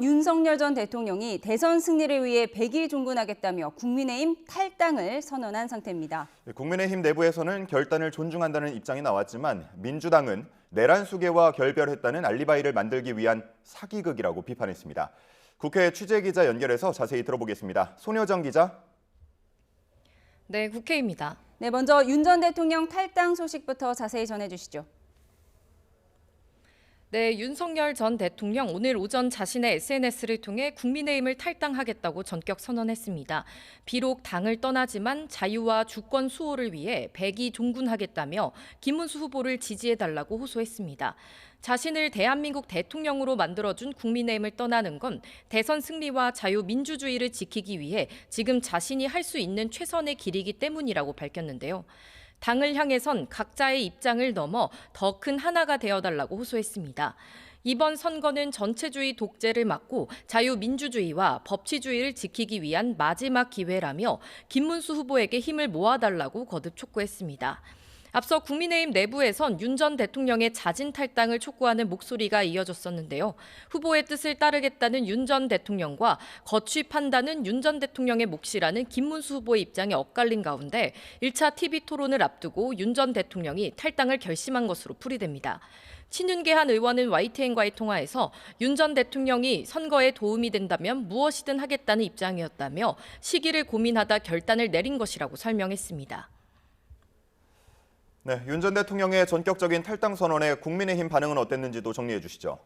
윤석열 전 대통령이 대선 승리를 위해 100일 종군하겠다며 국민의힘 탈당을 선언한 상태입니다. 국민의힘 내부에서는 결단을 존중한다는 입장이 나왔지만 민주당은 내란 수계와 결별했다는 알리바이를 만들기 위한 사기극이라고 비판했습니다. 국회 취재기자 연결해서 자세히 들어보겠습니다. 손효정 기자. 네, 국회입니다. 네, 먼저 윤 전 대통령 탈당 소식부터 자세히 전해주시죠. 네, 윤석열 전 대통령 오늘 오전 자신의 SNS를 통해 국민의힘을 탈당하겠다고 전격 선언했습니다. 비록 당을 떠나지만 자유와 주권 수호를 위해 100이 종군하겠다며 김문수 후보를 지지해달라고 호소했습니다. 자신을 대한민국 대통령으로 만들어준 국민의힘을 떠나는 건 대선 승리와 자유민주주의를 지키기 위해 지금 자신이 할 수 있는 최선의 길이기 때문이라고 밝혔는데요. 당을 향해선 각자의 입장을 넘어 더 큰 하나가 되어달라고 호소했습니다. 이번 선거는 전체주의 독재를 막고 자유민주주의와 법치주의를 지키기 위한 마지막 기회라며 김문수 후보에게 힘을 모아달라고 거듭 촉구했습니다. 앞서 국민의힘 내부에선 윤 전 대통령의 자진 탈당을 촉구하는 목소리가 이어졌었는데요. 후보의 뜻을 따르겠다는 윤 전 대통령과 거취한다는 윤 전 대통령의 몫이라는 김문수 후보의 입장이 엇갈린 가운데 1차 TV 토론을 앞두고 윤 전 대통령이 탈당을 결심한 것으로 풀이됩니다. 친윤계 한 의원은 YTN과의 통화에서 윤 전 대통령이 선거에 도움이 된다면 무엇이든 하겠다는 입장이었다며 시기를 고민하다 결단을 내린 것이라고 설명했습니다. 네, 윤 전 대통령의 전격적인 탈당 선언에 국민의힘 반응은 어땠는지도 정리해 주시죠.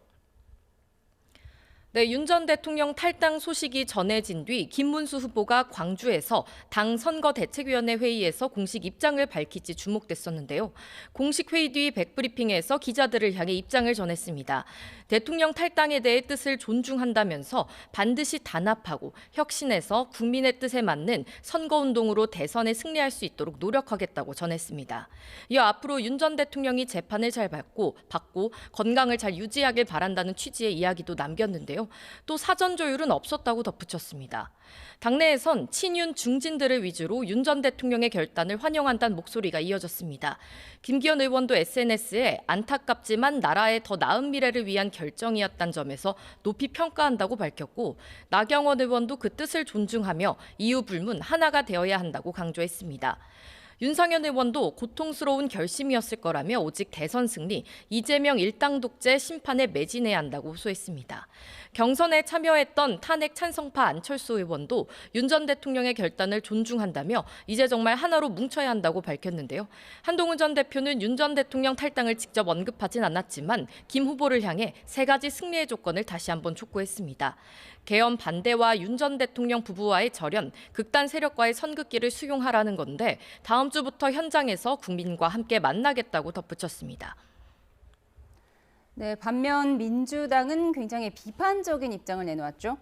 네, 윤 전 대통령 탈당 소식이 전해진 뒤 김문수 후보가 광주에서 당 선거대책위원회 회의에서 공식 입장을 밝힐지 주목됐었는데요. 공식 회의 뒤 백브리핑에서 기자들을 향해 입장을 전했습니다. 대통령 탈당에 대해 뜻을 존중한다면서 반드시 단합하고 혁신해서 국민의 뜻에 맞는 선거운동으로 대선에 승리할 수 있도록 노력하겠다고 전했습니다. 이어 앞으로 윤 전 대통령이 재판을 잘 받고 건강을 잘 유지하길 바란다는 취지의 이야기도 남겼는데요. 또 사전 조율은 없었다고 덧붙였습니다. 당내에선 친윤 중진들을 위주로 윤 전 대통령의 결단을 환영한다는 목소리가 이어졌습니다. 김기현 의원도 SNS에 안타깝지만 나라의 더 나은 미래를 위한 결정이었다는 점에서 높이 평가한다고 밝혔고, 나경원 의원도 그 뜻을 존중하며 이유 불문 하나가 되어야 한다고 강조했습니다. 윤상현 의원도 고통스러운 결심이었을 거라며 오직 대선 승리, 이재명 일당 독재 심판에 매진해야 한다고 호소했습니다. 경선에 참여했던 탄핵 찬성파 안철수 의원도 윤 전 대통령의 결단을 존중한다며 이제 정말 하나로 뭉쳐야 한다고 밝혔는데요. 한동훈 전 대표는 윤 전 대통령 탈당을 직접 언급하진 않았지만 김 후보를 향해 3가지 승리의 조건을 다시 한번 촉구했습니다. 개헌 반대와 윤 전 대통령 부부와의 절연, 극단 세력과의 선긋기를 수용하라는 건데 다음 주부터 현장에서 국민과 함께 만나겠다고 덧붙였습니다. 네, 반면 민주당은 굉장히 비판적인 입장을 내놓았죠.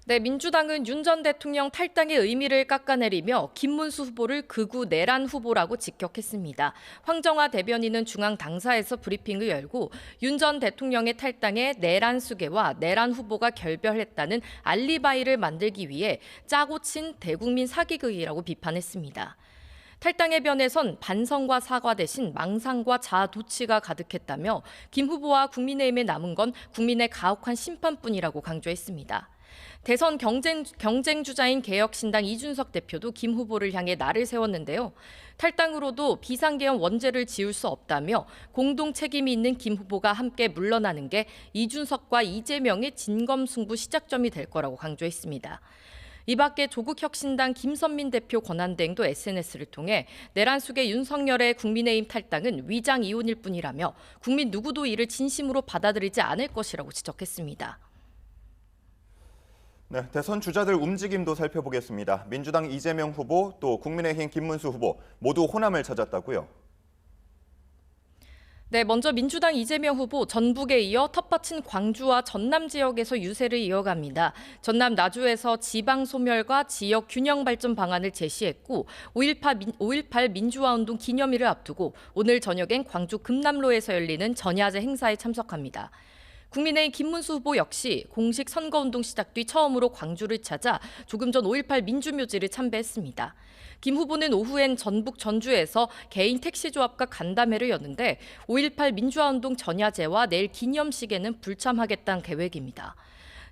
네, 민주당은 윤 전 대통령 탈당의 의미를 깎아내리며 김문수 후보를 극우 내란 후보라고 직격했습니다. 황정화 대변인은 중앙 당사에서 브리핑을 열고 윤 전 대통령의 탈당에 내란 수계와 내란 후보가 결별했다는 알리바이를 만들기 위해 짜고 친 대국민 사기극이라고 비판했습니다. 탈당의 변에선 반성과 사과 대신 망상과 자아도취가 가득했다며 김 후보와 국민의힘에 남은 건 국민의 가혹한 심판뿐이라고 강조했습니다. 대선 경쟁 주자인 개혁신당 이준석 대표도 김 후보를 향해 날을 세웠는데요. 탈당으로도 비상계엄 원죄를 지울 수 없다며 공동 책임이 있는 김 후보가 함께 물러나는 게 이준석과 이재명의 진검승부 시작점이 될 거라고 강조했습니다. 이 밖에 조국혁신당 김선민 대표 권한대행도 SNS를 통해 내란 속의 윤석열의 국민의힘 탈당은 위장 이혼일 뿐이라며 국민 누구도 이를 진심으로 받아들이지 않을 것이라고 지적했습니다. 네, 대선 주자들 움직임도 살펴보겠습니다. 민주당 이재명 후보, 또 국민의힘 김문수 후보 모두 호남을 찾았다고요? 네, 먼저 민주당 이재명 후보 전북에 이어 텃밭인 광주와 전남 지역에서 유세를 이어갑니다. 전남 나주에서 지방 소멸과 지역 균형 발전 방안을 제시했고 5.18 민주화 운동 기념일을 앞두고 오늘 저녁엔 광주 금남로에서 열리는 전야제 행사에 참석합니다. 국민의힘 김문수 후보 역시 공식 선거운동 시작 뒤 처음으로 광주를 찾아 조금 전 5.18 민주묘지를 참배했습니다. 김 후보는 오후엔 전북 전주에서 개인 택시조합과 간담회를 였는데 5.18 민주화운동 전야제와 내일 기념식에는 불참하겠다는 계획입니다.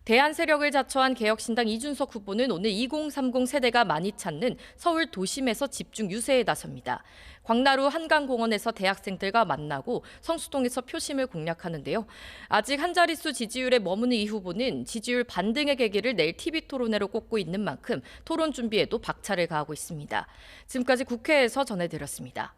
대안 세력을 자처한 개혁신당 이준석 후보는 오늘 2030 세대가 많이 찾는 서울 도심에서 집중 유세에 나섭니다. 광나루 한강공원에서 대학생들과 만나고 성수동에서 표심을 공략하는데요. 아직 한 자릿수 지지율에 머무는 이 후보는 지지율 반등의 계기를 내일 TV토론회로 꼽고 있는 만큼 토론 준비에도 박차를 가하고 있습니다. 지금까지 국회에서 전해드렸습니다.